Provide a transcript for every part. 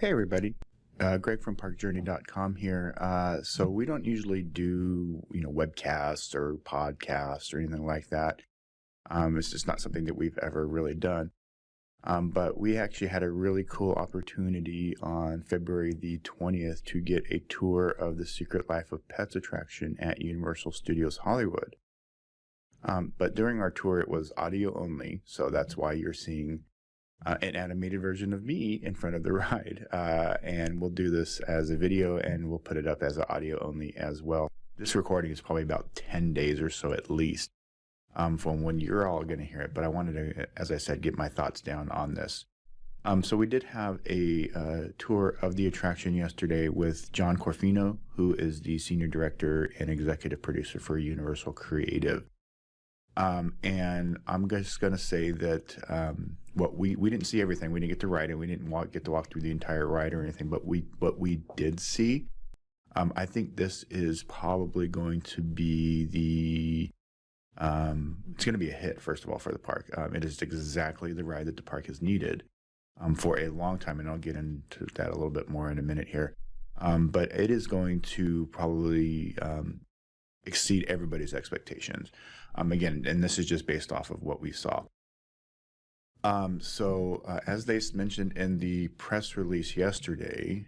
Hey everybody, Greg from parkjourney.com here. So we don't usually do, webcasts or podcasts or anything like that. It's just not something that we've ever really done. But we actually had a really cool opportunity on February the 20th to get a tour of the Secret Life of Pets attraction at Universal Studios Hollywood. But during our tour, it was audio only, so that's why you're seeing an animated version of me in front of the ride. And we'll do this as a video and we'll put it up as an audio only as well. This recording is probably about 10 days or so at least from when you're all going to hear it. But I wanted to, as I said, get my thoughts down on this. So we did have a tour of the attraction yesterday with John Corfino, who is the Senior Director and Executive Producer for Universal Creative. And I'm just going to say that what we didn't see everything. We didn't get to ride it. We didn't get to walk through the entire ride or anything. But what we did see, I think this is probably going to be it's going to be a hit, first of all, for the park. It is exactly the ride that the park has needed for a long time. And I'll get into that a little bit more in a minute here. But it is going to probably exceed everybody's expectations. Again, and this is just based off of what we saw. As they mentioned in the press release yesterday,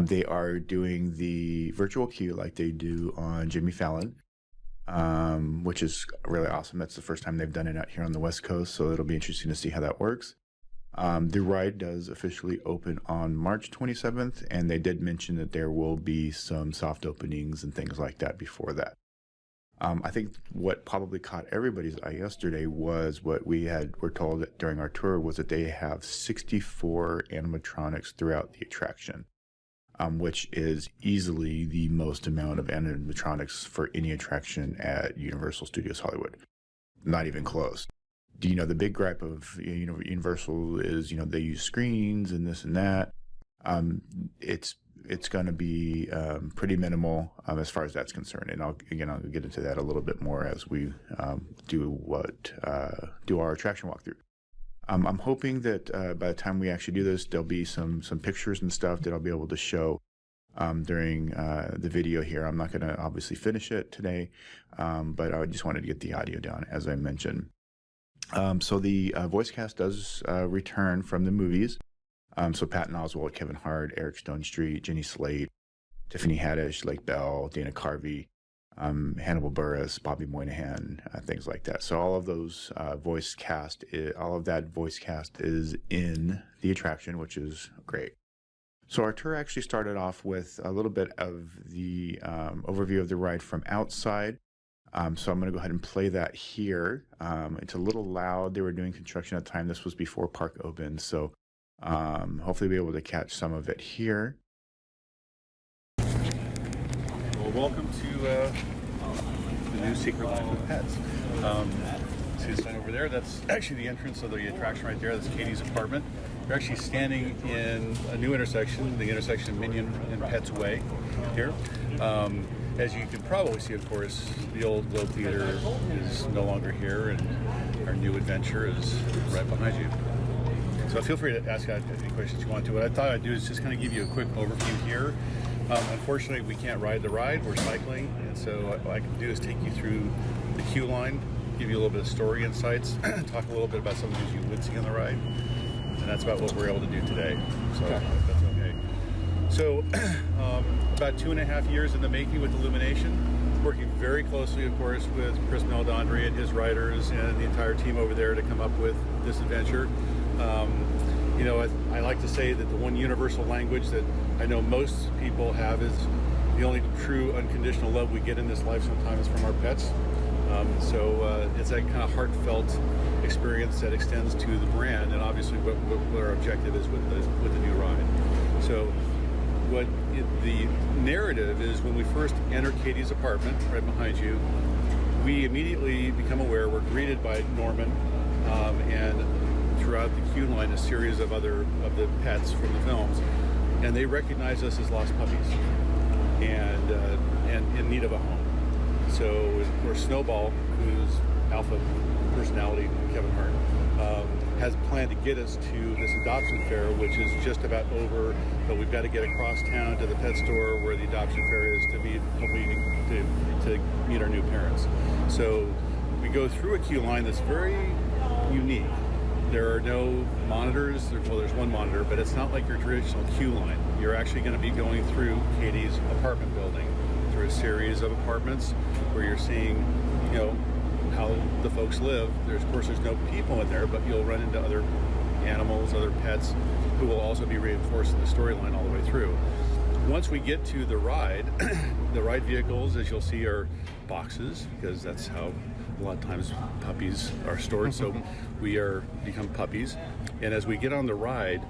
they are doing the virtual queue like they do on Jimmy Fallon, which is really awesome. That's the first time they've done it out here on the West Coast, so it'll be interesting to see how that works. The ride does officially open on March 27th, and they did mention that there will be some soft openings and things like that before that. I think what probably caught everybody's eye yesterday was what were told during our tour was that they have 64 animatronics throughout the attraction, which is easily the most amount of animatronics for any attraction at Universal Studios Hollywood. Not even close. The big gripe of Universal is they use screens and this and that. It's going to be pretty minimal as far as that's concerned, and I'll get into that a little bit more as we do our attraction walkthrough. I'm hoping that by the time we actually do this, there'll be some pictures and stuff that I'll be able to show during the video here. I'm not going to obviously finish it today, but I just wanted to get the audio down as I mentioned. So the voice cast does return from the movies. So Patton Oswalt, Kevin Hart, Eric Stonestreet, Jenny Slate, Tiffany Haddish, Lake Bell, Dana Carvey, Hannibal Buress, Bobby Moynihan, things like that. So all of those voice cast is in the attraction, which is great. So our tour actually started off with a little bit of the overview of the ride from outside. So I'm going to go ahead and play that here. It's a little loud. They were doing construction at the time. This was before park opened, so hopefully we'll be able to catch some of it here. Well, welcome to the new Secret Life of Pets. See the sign over there? That's actually the entrance of the attraction right there. That's Katie's apartment. We're actually standing in a new intersection, the intersection of Minion and Pets Way here. As you can probably see, of course, the old Globe Theater is no longer here, and our new adventure is right behind you. So feel free to ask any questions you want to. What I thought I'd do is just kind of give you a quick overview here. Unfortunately, we can't ride the ride. We're cycling, and so what I can do is take you through the queue line, give you a little bit of story insights, talk a little bit about some of the things you would see on the ride, and that's about what we're able to do today. So okay. That's okay. So about 2.5 years in the making with Illumination, working very closely, of course, with Chris Meldondry and his writers and the entire team over there to come up with this adventure. I like to say that the one universal language that I know most people have is the only true unconditional love we get in this life sometimes from our pets. It's that kind of heartfelt experience that extends to the brand, and obviously what our objective is with the new ride. So the narrative is when we first enter Katie's apartment right behind you, we immediately become aware, we're greeted by Norman and throughout the queue line a series of the pets from the films, and they recognize us as lost puppies and in need of a home. So of course Snowball, who's alpha personality Kevin Hart, has planned to get us to this adoption fair, which is just about over, but we've got to get across town to the pet store where the adoption fair is to meet, hopefully to meet our new parents. So we go through a queue line that's very unique. There are no monitors. Well, there's one monitor, but it's not like your traditional queue line. You're actually going to be going through Katie's apartment building, through a series of apartments where you're seeing, how the folks live. Of course, there's no people in there, but you'll run into other animals, other pets, who will also be reinforcing the storyline all the way through. Once we get to the ride, the ride vehicles, as you'll see, are boxes, because that's how a lot of times puppies are stored. So we become puppies. And as we get on the ride,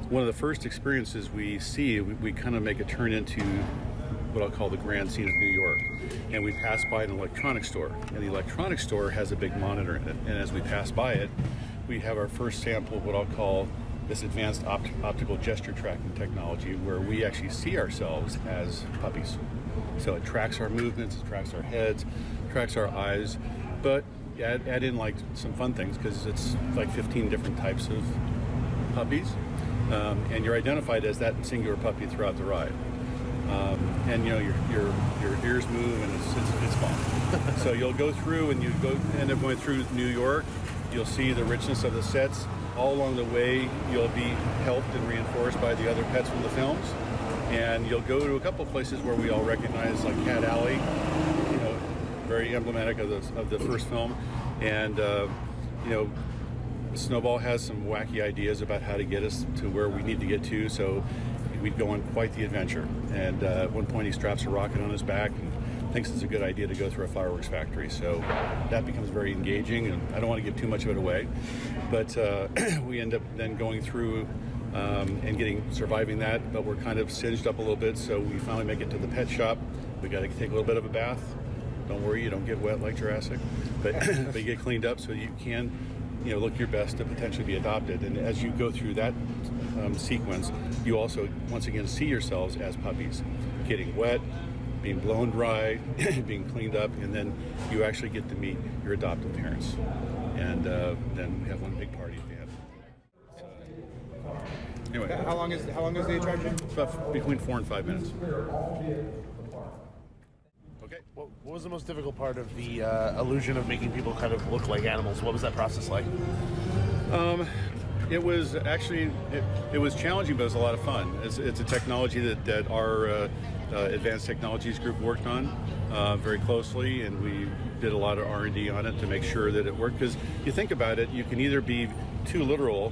one of the first experiences we see, we kind of make a turn into what I'll call the grand scene of New York. And we pass by an electronics store. And the electronics store has a big monitor in it. And as we pass by it, we have our first sample of what I'll call this advanced optical gesture tracking technology, where we actually see ourselves as puppies. So it tracks our movements, it tracks our heads, tracks our eyes, but add in like some fun things, because it's like 15 different types of puppies, and you're identified as that singular puppy throughout the ride. And your ears move, and it's fun. So you'll go through, and end up going through New York. You'll see the richness of the sets. All along the way, you'll be helped and reinforced by the other pets from the films. And you'll go to a couple of places where we all recognize, like Cat Alley, very emblematic of the first film. And Snowball has some wacky ideas about how to get us to where we need to get to. So we'd go on quite the adventure. And at one point, he straps a rocket on his back and thinks it's a good idea to go through a fireworks factory. So that becomes very engaging, and I don't want to give too much of it away. But we end up then going through and surviving that, but we're kind of singed up a little bit, so we finally make it to the pet shop. We got to take a little bit of a bath. Don't worry, you don't get wet like Jurassic, but you get cleaned up so you can, look your best to potentially be adopted. And as you go through that sequence, you also once again see yourselves as puppies, getting wet, being blown dry, being cleaned up, and then you actually get to meet your adoptive parents. And then we have one big party at the end. Anyway, How long is the attraction? about between 4 and 5 minutes. Okay. What was the most difficult part of the illusion of making people kind of look like animals? What was that process like? It was actually it was challenging, but it was a lot of fun. It's a technology that our advanced technologies group worked on very closely, and we did a lot of R&D on it to make sure that it worked. Because you think about it, you can either be too literal,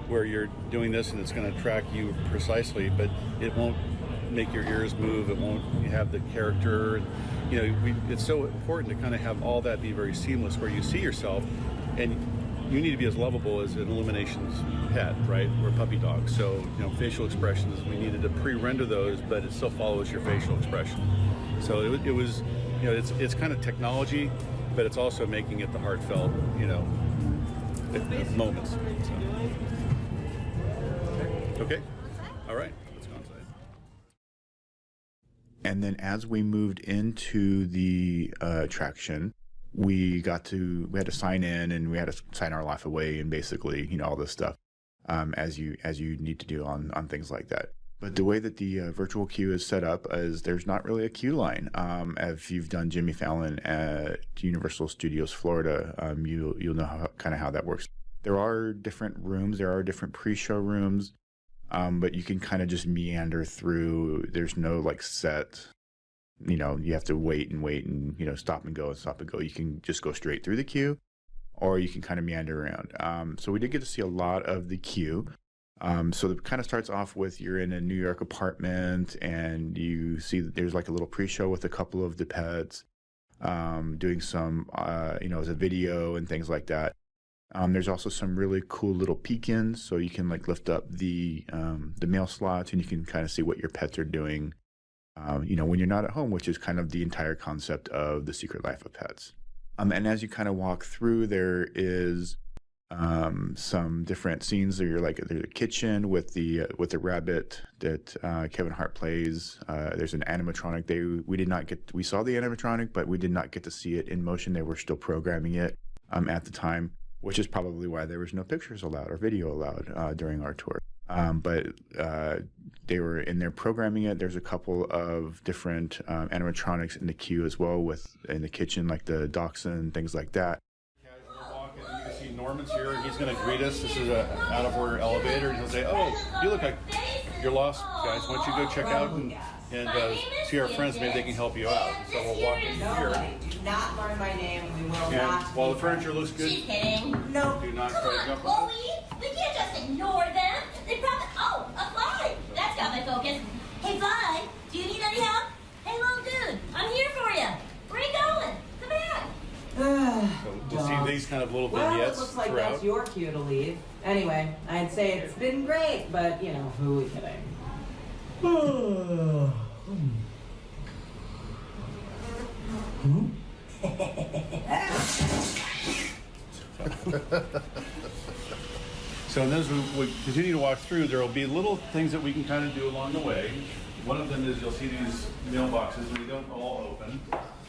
where you're doing this and it's going to track you precisely, but it won't make your ears move. It won't have the character. It's so important to kind of have all that be very seamless, where you see yourself, and you need to be as lovable as an Illuminations pet, right? Or a puppy dog. So, facial expressions, we needed to pre-render those, but it still follows your facial expression. So it was, it's kind of technology, but it's also making it the heartfelt, moments. So. Okay. All right. Let's go inside. And then as we moved into the attraction, we had to sign in, and we had to sign our life away, and basically, all this stuff, as you need to do on things like that. But the way that the virtual queue is set up is there's not really a queue line. If you've done Jimmy Fallon at Universal Studios Florida, you'll know how that works. There are different rooms. There are different pre-show rooms, but you can kind of just meander through. There's no set. You have to wait and stop and go and stop and go. You can just go straight through the queue, or you can kind of meander around. So we did get to see a lot of the queue. So it kind of starts off with you're in a New York apartment, and you see that there's a little pre-show with a couple of the pets, doing some, as a video and things like that. There's also some really cool little peek-ins, so you can lift up the mail slots, and you can kind of see what your pets are doing, when you're not at home, which is kind of the entire concept of The Secret Life of Pets. And as you kind of walk through, there is some different scenes. There's a kitchen with the rabbit that Kevin Hart plays. There's an animatronic. We saw the animatronic, but we did not get to see it in motion. They were still programming it at the time. which is probably why there was no pictures allowed or video allowed during our tour. But they were in there programming it. There's a couple of different animatronics in the queue as well, in the kitchen, like the dachshund and things like that. We'll walk in, you can see Norman's here. He's going to greet us. This is an out-of-order elevator, and he'll say, "Oh, you look like you're lost, guys. Why don't you go check out and see our friends? Maybe they can help you out." So we'll walk in here. Do not learn my name. We will And not. while the furniture looks good, She's kidding. No. do not try to jump on Chloe, we can't just ignore them. They probably. Oh, a fly. That's got my focus. Hey, fly, do you need any help? Hey, little dude, I'm here for you. Where are you going? Come back. So we'll see these kind of little Well, it vignettes looks like throughout. that's your cue to leave. Anyway, I'd say it's been great, but you know, who are we kidding? So as we continue to walk through, there will be little things that we can kind of do along the way. One of them is you'll see these mailboxes, and they don't all open,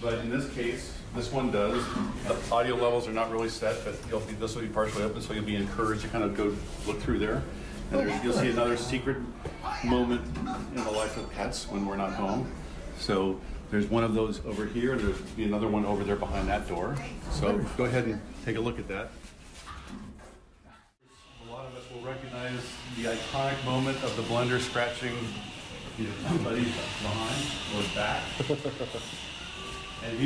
but in this case, this one does. The audio levels are not really set, but this will be partially open, so you'll be encouraged to kind of go look through there. And you'll see another secret moment in the life of pets when we're not home. So there's one of those over here, and there'll be another one over there behind that door. So go ahead and take a look at that. A lot of us will recognize the iconic moment of the blender scratching somebody behind or back. And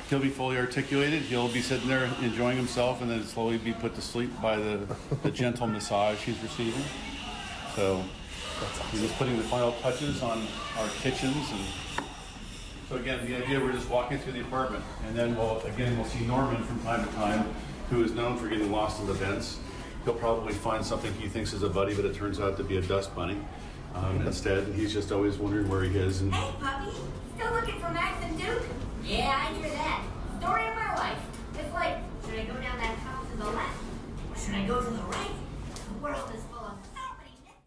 he'll be fully articulated. He'll be sitting there enjoying himself and then slowly be put to sleep by the gentle massage he's receiving. So he's just putting the final touches on our kitchens. And so again, the idea, we're just walking through the apartment, and then we'll see Norman from time to time, who is known for getting lost in the vents. He'll probably find something he thinks is a buddy, but it turns out to be a dust bunny instead. And he's just always wondering where he is. And Hey, puppy, still looking for Max and Duke? Yeah, I hear that. Story of my life. It's like, should I go down that tunnel to the left, or should I go to the right? The world is full of so many myths.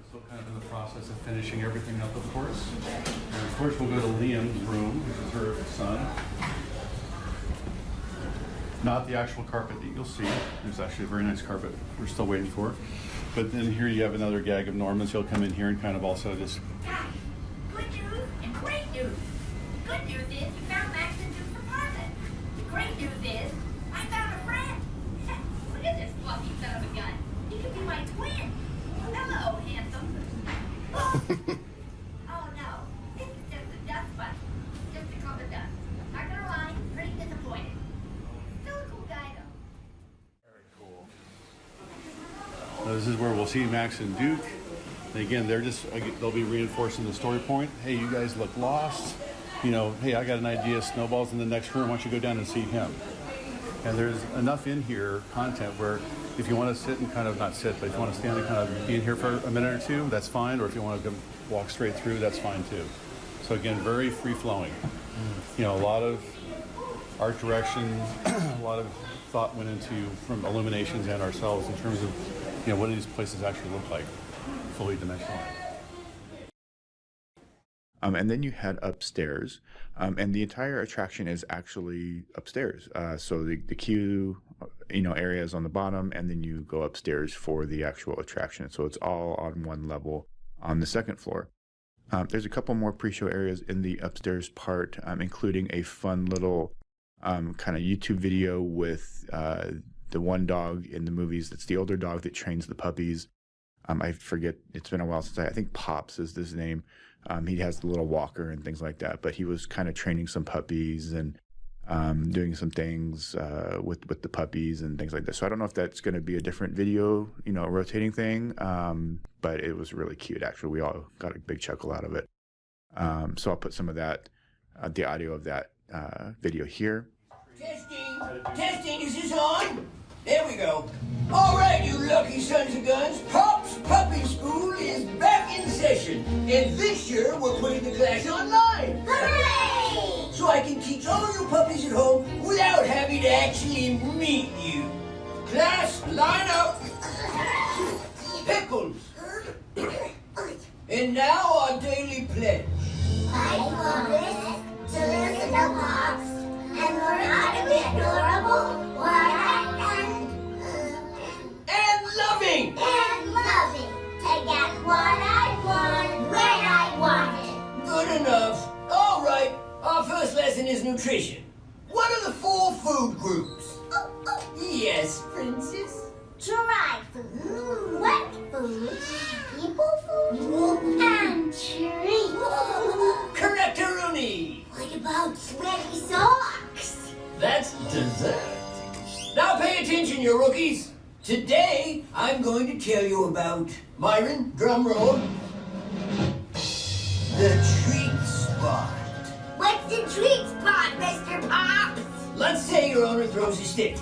we're still kind of in the process of finishing everything up, of course. And of course, we'll go to Liam's room, which is her son. Not the actual carpet that you'll see. There's actually a very nice carpet we're still waiting for. But then here you have another gag of Norman's. He'll come in here and kind of also just... Guys, good news and great news. The good news is you found Max and Duke's apartment. The great news is I found a friend. Look at this fluffy son of a gun. He could be my twin. Hello, handsome. Oh, oh no, this is just a dust bunny. Just a clump of dust. Not gonna lie, pretty disappointed. Still a cool guy though. Very cool. Now, this is where we'll see Max and Duke. And again, they'll be reinforcing the story point. Hey, you guys look lost. Hey, I got an idea. Snowball's in the next room. Why don't you go down and see him? And there's enough in here, content, where if you want to sit and kind of not sit, but if you want to stand and kind of be in here for a minute or two, that's fine. Or if you want to walk straight through, that's fine too. So again, very free flowing. A lot of art direction, a lot of thought went into from Illuminations and ourselves in terms of what do these places actually look like, fully dimensionalized. And then you head upstairs, and the entire attraction is actually upstairs. So the queue, area is on the bottom, and then you go upstairs for the actual attraction. So it's all on one level on the second floor. There's a couple more pre-show areas in the upstairs part, including a fun little kind of YouTube video with the one dog in the movies. That's the older dog that trains the puppies. I forget, it's been a while since I think Pops is his name. He has the little walker and things like that, but he was kind of training some puppies and doing some things with the puppies and things like that. So I don't know if that's going to be a different video, rotating thing, but it was really cute. Actually, we all got a big chuckle out of it. So I'll put some of that, the audio of that video here. Testing, is this on? There we go. All right, you lucky sons of guns. Pop's Puppy School is back in session. And this year, we're putting the class online. Hooray! So I can teach all you puppies at home without having to actually meet you. Class, line up. Pickles. And now our daily pledge. I promise to listen to Pops and learn how to be adorable, quiet, and nutrition. What are the 4 food groups? Yes, Princess? Dry food, wet food, people food, and treats. Correctoroonie. What about sweaty socks? That's dessert. Now pay attention, you rookies. Today, I'm going to tell you about, Myron, drum roll, the treat spot. What's the treat spot, Mr. Pops? Let's say your owner throws a stick.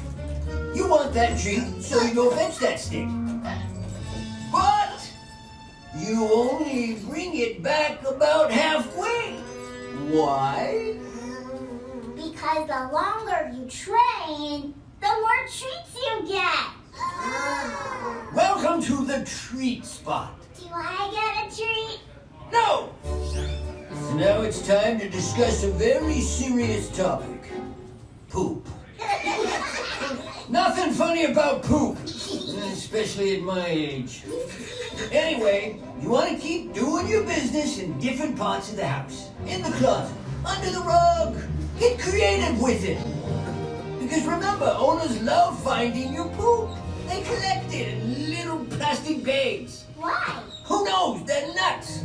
You want that treat, so you go fetch that stick. But you only bring it back about halfway. Why? Because the longer you train, the more treats you get. Welcome to the treat spot. Do I get a treat? No! Now it's time to discuss a very serious topic. Poop. Nothing funny about poop, especially at my age. Anyway, you want to keep doing your business in different parts of the house. In the closet, under the rug. Get creative with it. Because remember, owners love finding your poop. They collect it in little plastic bags. Why? Who knows? They're nuts.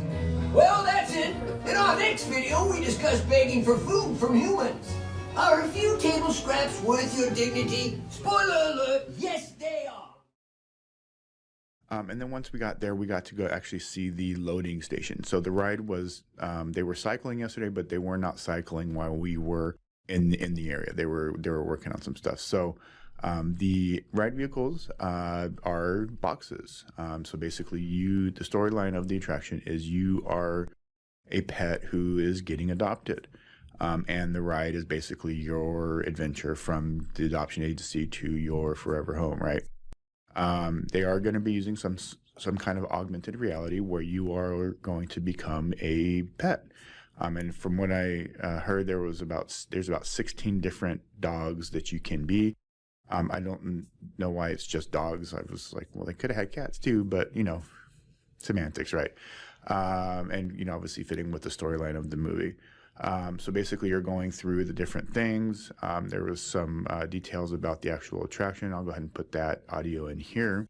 Well, that's it. In our next video, we discuss begging for food from humans. Are a few table scraps worth your dignity? Spoiler alert, yes they are. And then once we got there, we got to go actually see the loading station. So the ride was, they were cycling yesterday, but they were not cycling while we were in the area. They were working on some stuff. So the ride vehicles are boxes. So basically, the storyline of the attraction is you are a pet who is getting adopted. And the ride is basically your adventure from the adoption agency to your forever home, right? They are going to be using some kind of augmented reality where you are going to become a pet. And from what I heard, there's about 16 different dogs that you can be. I don't know why it's just dogs. I was like, well, they could have had cats too, but semantics, right? And obviously fitting with the storyline of the movie. So basically, you're going through the different things. There was some details about the actual attraction. I'll go ahead and put that audio in here.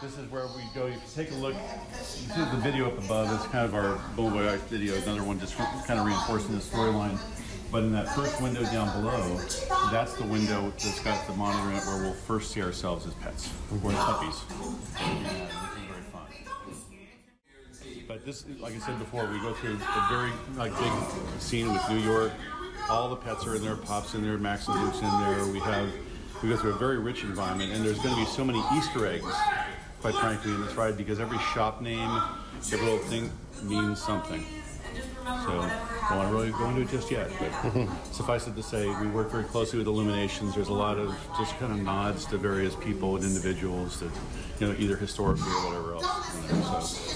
This is where we go. If you take a look, you see the video up above. It's kind of our Boulevard video. Another one just kind of reinforcing the storyline. But in that first window down below, that's the window that's got the monitor in it where we'll first see ourselves as pets, or as puppies. And this is very fun. But this, like I said before, we go through a very big scene with New York. All the pets are in there, Pop's in there, Max and Luke's in there. We go through a very rich environment, and there's going to be so many Easter eggs, quite frankly, in this ride, because every shop name, every little thing means something. So I don't want to really go into it just yet, but suffice it to say, we work very closely with Illuminations. There's a lot of just kind of nods to various people and individuals that, either historically or whatever else. So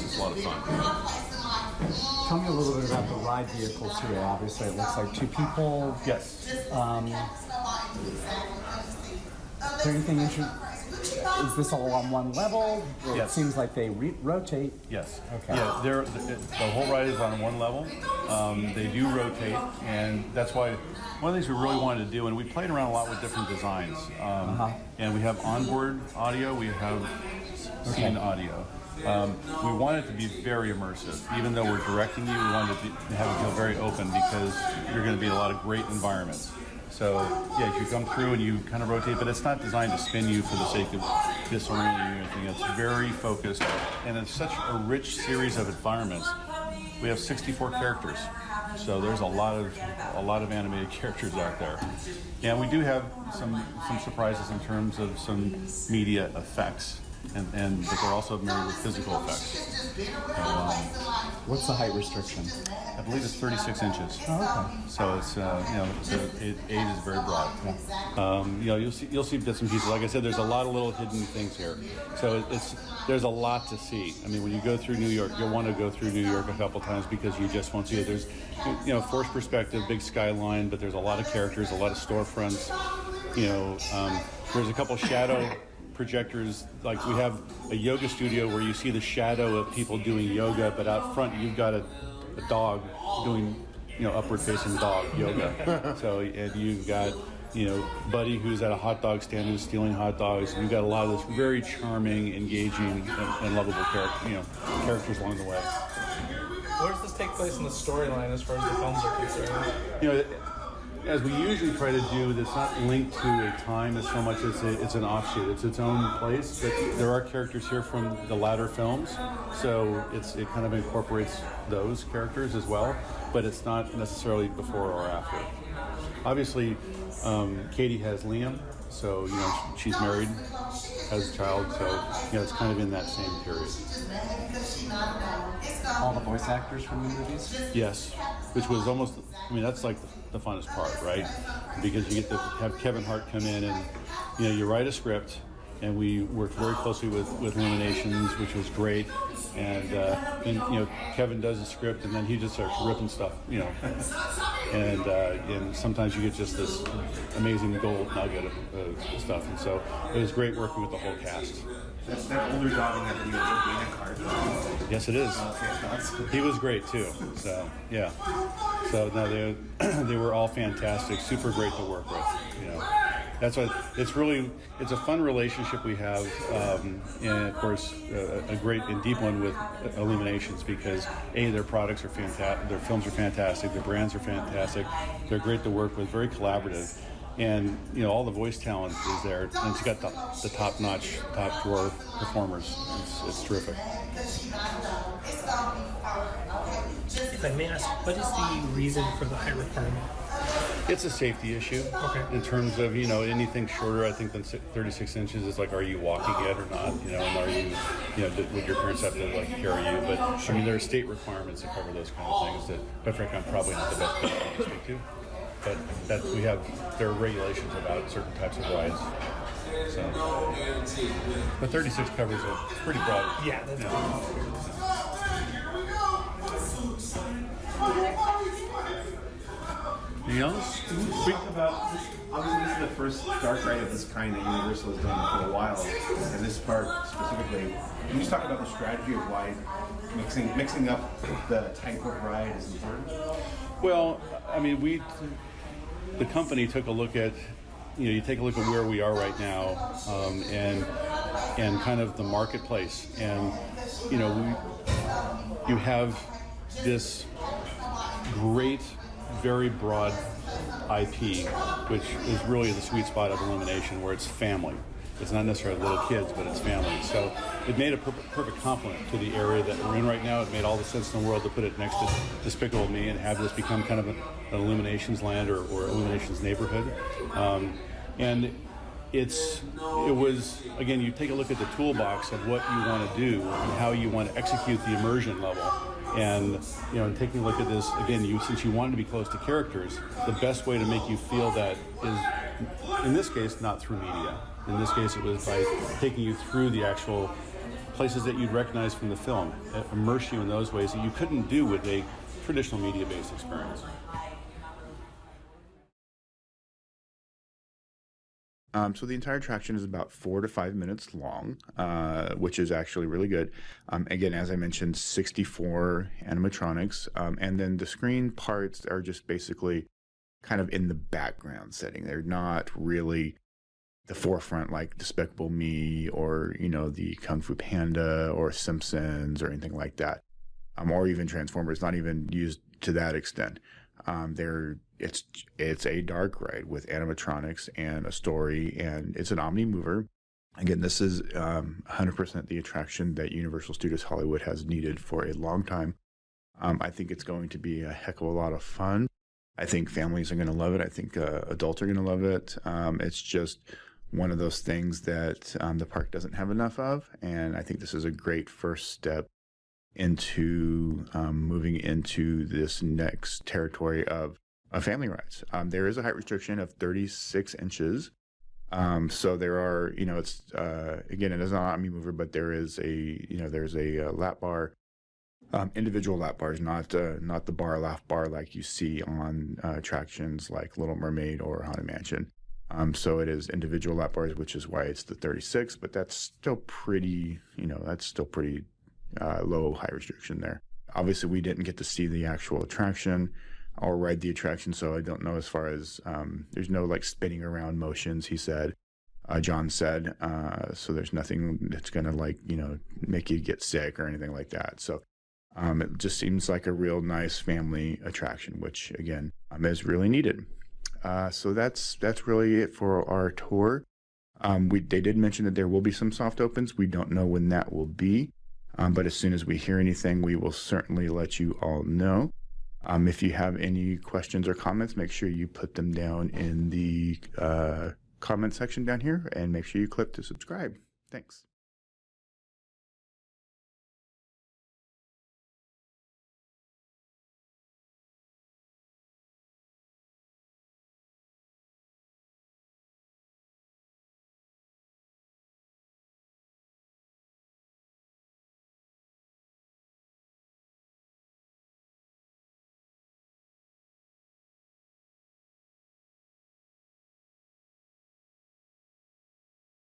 it's a lot of fun. Tell me a little bit about the ride vehicles here. Obviously, it looks like 2 people. Yes. Is there anything interesting? Is this all on one level? Yes. It seems like they rotate. Yes. Okay. Yeah, the whole ride is on one level. They do rotate, and that's why one of the things we really wanted to do, and we played around a lot with different designs. And we have onboard audio, we have scene audio. We want it to be very immersive. Even though we're directing you, we wanted to have it feel very open because you're going to be in a lot of great environments. So, yeah, you come through and you kind of rotate, but it's not designed to spin you for the sake of disorienting you or anything. It's very focused, and it's such a rich series of environments. We have 64 characters, so there's a lot of animated characters out there. And we do have some surprises in terms of some media effects, and but they're also married with physical effects. What's the height restriction? I believe it's 36 inches. Oh, okay. So it's age is very broad. Yeah. You'll see bits and pieces. Like I said, there's a lot of little hidden things here. So there's a lot to see. I mean, when you go through New York, you'll want to go through New York a couple times because you just won't see it. There's forced perspective, big skyline, but there's a lot of characters, a lot of storefronts. There's a couple shadow projectors. Like we have a yoga studio where you see the shadow of people doing yoga, but out front you've got a dog doing upward facing dog yoga. So, and you've got, Buddy, who's at a hot dog stand who's stealing hot dogs, and you've got a lot of this very charming, engaging, and lovable characters along the way. Where does this take place in the storyline as far as the films are concerned? As we usually try to do, it's not linked to a time as so much as it's an offshoot. It's its own place. But there are characters here from the latter films, so it kind of incorporates those characters as well, but it's not necessarily before or after. Obviously, Katie has Liam, so she's married, has a child, so it's kind of in that same period. All the voice actors from the movies? Yes, which was almost, that's like the funnest part, right? Because you get to have Kevin Hart come in and, you write a script, and we worked very closely with Illuminations, which was great. And Kevin does the script, and then he just starts ripping stuff, and sometimes you get just this amazing gold nugget of stuff. And so it was great working with the whole cast. That's that older dog in that video is being a card. Yes, it is. He was great too. So yeah. So no, they were all fantastic. Super great to work with. That's why it's a fun relationship we have, and of course a great and deep one with Illuminations, because their products are fantastic, their films are fantastic, their brands are fantastic, they're great to work with, very collaborative. And all the voice talent is there, and it's got the top-notch, top-drawer performers. It's terrific. If I may ask, what is the reason for the height requirement? It's a safety issue. Okay. In terms of anything shorter, I think than 36 inches is like, are you walking it or not? And are you, would your parents have to carry you? But there are state requirements that cover those kind of things that, quite frankly, I'm probably not the best person to speak to. But there are regulations about certain types of rides. So, but 36 covers it. It's pretty broad. Yeah, that's Anything else? Speak about this. Obviously, this is the first dark ride of this kind that Universal has done for a while, and this park specifically. Can you just talk about the strategy of why mixing up the type of ride is important? Well, the company took a look at, you take a look at where we are right now, and kind of the marketplace, and you have this great, very broad IP, which is really the sweet spot of Illumination, where it's family. It's not necessarily little kids, but it's family. So it made a perfect complement to the area that we're in right now. It made all the sense in the world to put it next to Despicable Me and have this become kind of an Illuminations land or Illuminations neighborhood. And it was, again, you take a look at the toolbox of what you want to do and how you want to execute the immersion level. And taking a look at this, again, since you wanted to be close to characters, the best way to make you feel that is, in this case, not through media. In this case, it was by taking you through the actual places that you'd recognize from the film, immerse you in those ways that you couldn't do with a traditional media-based experience. So the entire attraction is about 4 to 5 minutes long, which is actually really good. Again, as I mentioned, 64 animatronics, and then the screen parts are just basically kind of in the background setting. They're not really the forefront like Despicable Me or, the Kung Fu Panda or Simpsons or anything like that, or even Transformers, not even used to that extent. It's a dark ride with animatronics and a story, and it's an Omni mover. Again, this is 100% the attraction that Universal Studios Hollywood has needed for a long time. I think it's going to be a heck of a lot of fun. I think families are going to love it. I think adults are going to love it. It's just one of those things that the park doesn't have enough of, and I think this is a great first step into moving into this next territory of family rides. There is a height restriction of 36 inches. So there are, it's, again, it is not an Omni mover, but there's a lap bar, individual lap bars, not the laugh bar like you see on attractions like Little Mermaid or Haunted Mansion. So it is individual lap bars, which is why it's the 36, but that's still pretty, low height restriction there. Obviously, we didn't get to see the actual attraction. or ride the attraction. So I don't know as far as there's no like spinning around motions. He said, John said, so there's nothing that's gonna like make you get sick or anything like that. So it just seems like a real nice family attraction, which again is really needed. So that's really it for our tour. They did mention that there will be some soft opens. We don't know when that will be, but as soon as we hear anything, we will certainly let you all know. If you have any questions or comments, make sure you put them down in the comment section down here, and make sure you click to subscribe. Thanks.